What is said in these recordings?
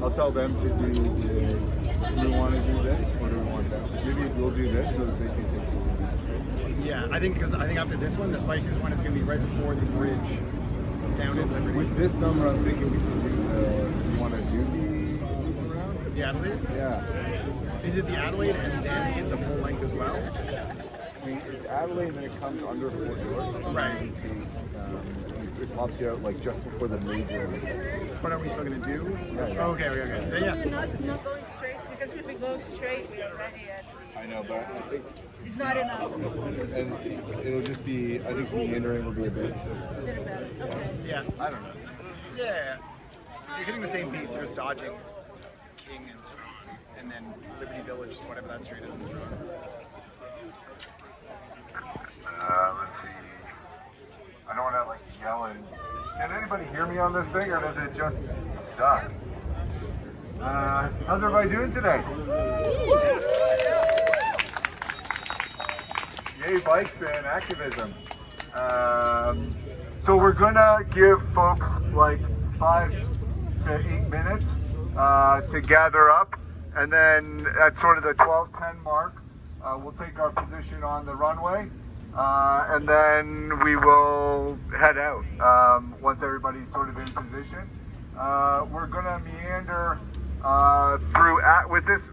I'll tell them to do. Do we want to do this, or do we want that? Maybe we'll do this so that they can take it. Yeah, I think after this one, the spiciest one is going to be right before the bridge down So in Liberty. with this number, I'm thinking we can do the. You want to do the loop around? The Adelaide? Yeah. Is it the Adelaide and then hit the full length as well? I mean, it's Adelaide and then it comes under Fort George. Right. It pops you out like just before the major intersection. But are we still going to do? Yeah. Oh, okay. So Yeah. you're not going straight, because if we go straight, we're already at the... I know, but I think It's not enough. and it'll just be. I think meandering will be a bit. Little better. Okay. Yeah. I don't know. Yeah. So you're hitting the same beats. You're just dodging King and Strong, and then Liberty Village, whatever that street is in Strong. Let's see. I don't want to like yell and. Can anybody hear me on this thing, or does it just suck? How's everybody doing today? Yay, bikes and activism. So we're gonna give folks like 5 to 8 minutes to gather up, and then at sort of the 12:10 mark, we'll take our position on the runway. And then we will head out once everybody's sort of in position. We're gonna meander through with this.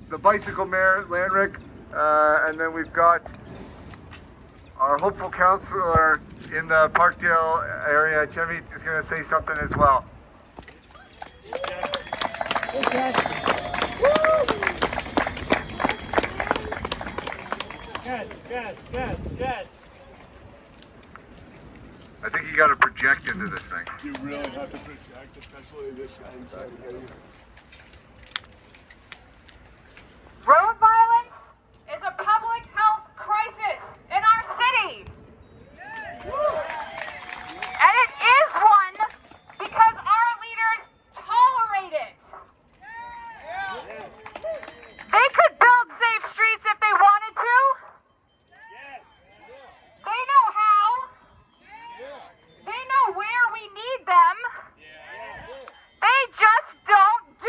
The bicycle mayor, Landrick, and then we've got our hopeful councillor in the Parkdale area. Jimmy is going to say something as well. Yes. I think you got to project into this thing. You really have to project, especially this side. Road violence is a public health crisis in our city. And it is one because our leaders tolerate it. They could build safe streets if they wanted to. They know how. They know where we need them. They just don't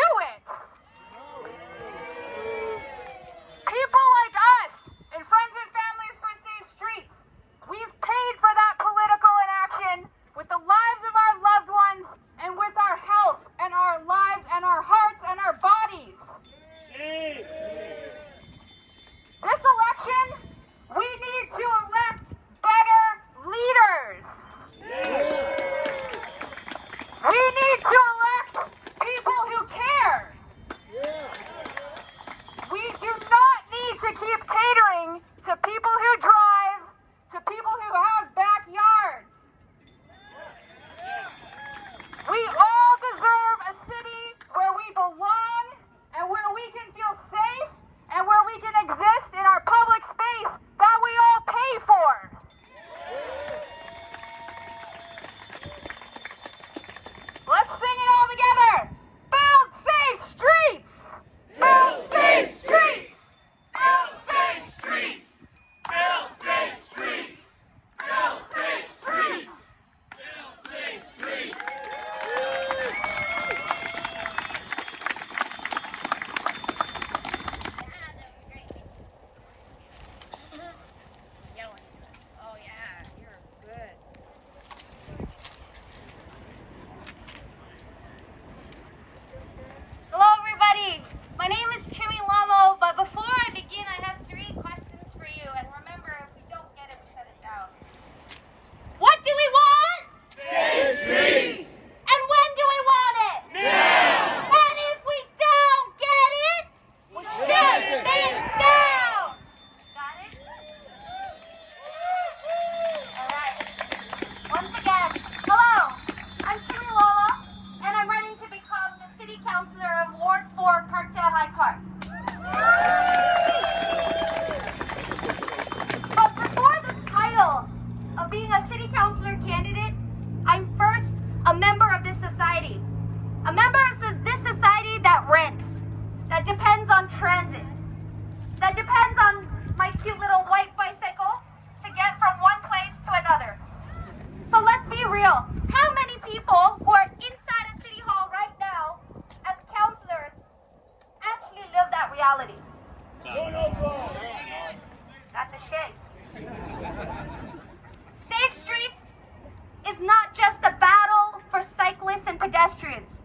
pedestrians.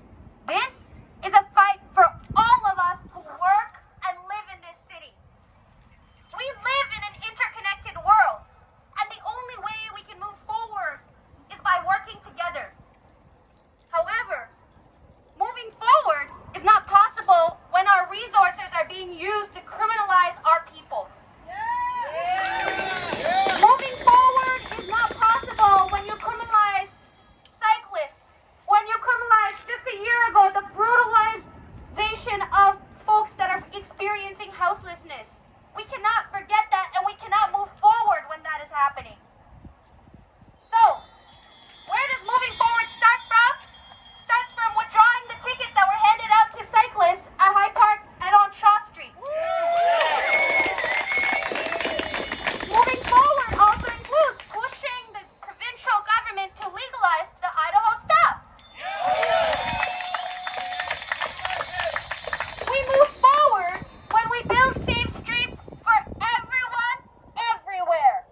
This is a fight for all of us who work and live in this city. We live in an interconnected world, and the only way we can move forward is by working together. However, moving forward is not possible when our resources are being used to criminalize our people. Moving forward is not possible when you criminalize cyclists, when you criminalize just a year ago the brutalization of folks that are experiencing houselessness. We cannot forget that, and we cannot move forward when that is happening. So, where does moving forward start from? Starts from withdrawing the tickets that were handed out to cyclists at High Park and on Shaw Street. Moving forward also includes pushing the provincial government to legalize the Idaho stop. We move forward when we build safe streets for everyone, everywhere.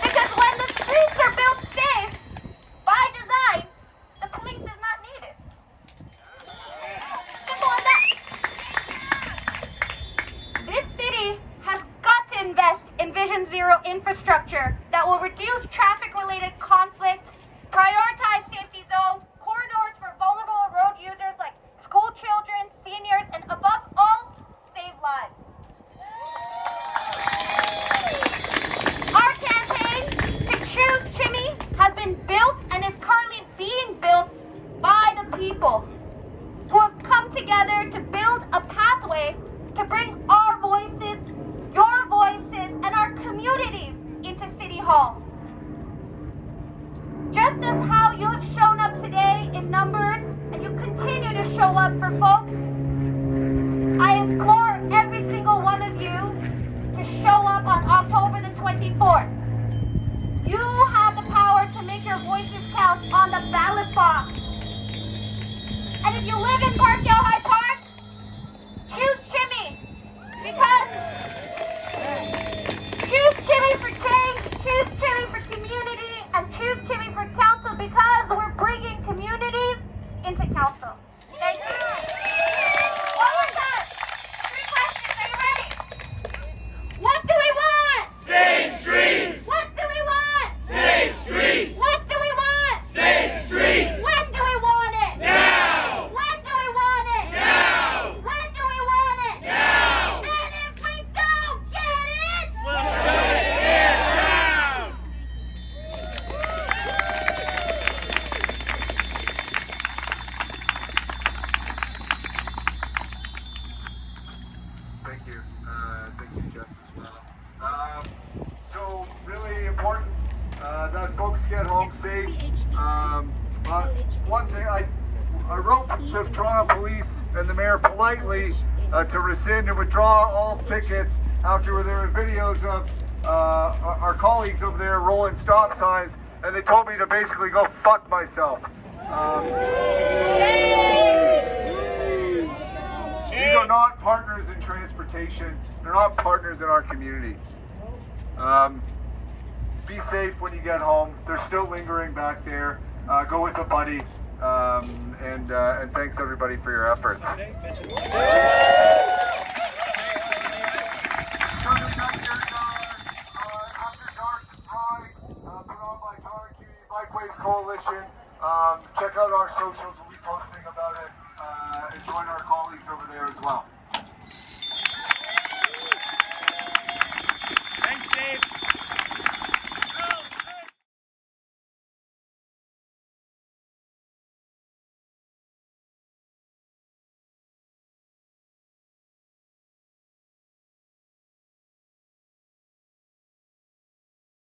Because when the streets are built safe, by design, the police is not needed. Simple as that. This city has got to invest in Vision Zero infrastructure that will reduce traffic-related conflict, prioritize safety zones, corridors for vulnerable road users like school children, seniors, and above all, save lives. Our campaign to choose Chimmy has been built and is currently being built by the people who have come together to build a pathway to bring our voices, your voices, and our communities into City Hall. Just as how you have shown up today in numbers and you continue to show up for folks, I implore every single one of you to show up on October the 24th. You have the power to make your voices count on the ballot box. And if you live in Parkdale High Park, choose Chimmy. Because choose Chimmy for change, choose Chimmy for community, and choose Chimmy for council because we're bringing communities into council. Thank you. One more time. 3 questions. Are you ready? What do we want? Safe streets! What do we want? Safe streets! What do we want? Safe streets! When do we want it? Now! When do we want it? Now! When do we want it? Now! And if we don't get it, We'll shut it down! Thank you. Thank you, Jess, as well. So, really important that folks get home safe. But one thing, I wrote to Toronto Police and the mayor politely to rescind and withdraw all tickets after there were videos of our colleagues over there rolling stop signs, and they told me to basically go fuck myself. These are not partners in transportation. They're not partners in our community. Be safe when you get home. They're still lingering back there. Go with a buddy. And thanks everybody for your efforts. After Dark Pride, put on by Tory Community Bikeways Coalition. Check out our socials. We'll be posting about it. And join our colleagues over there as well.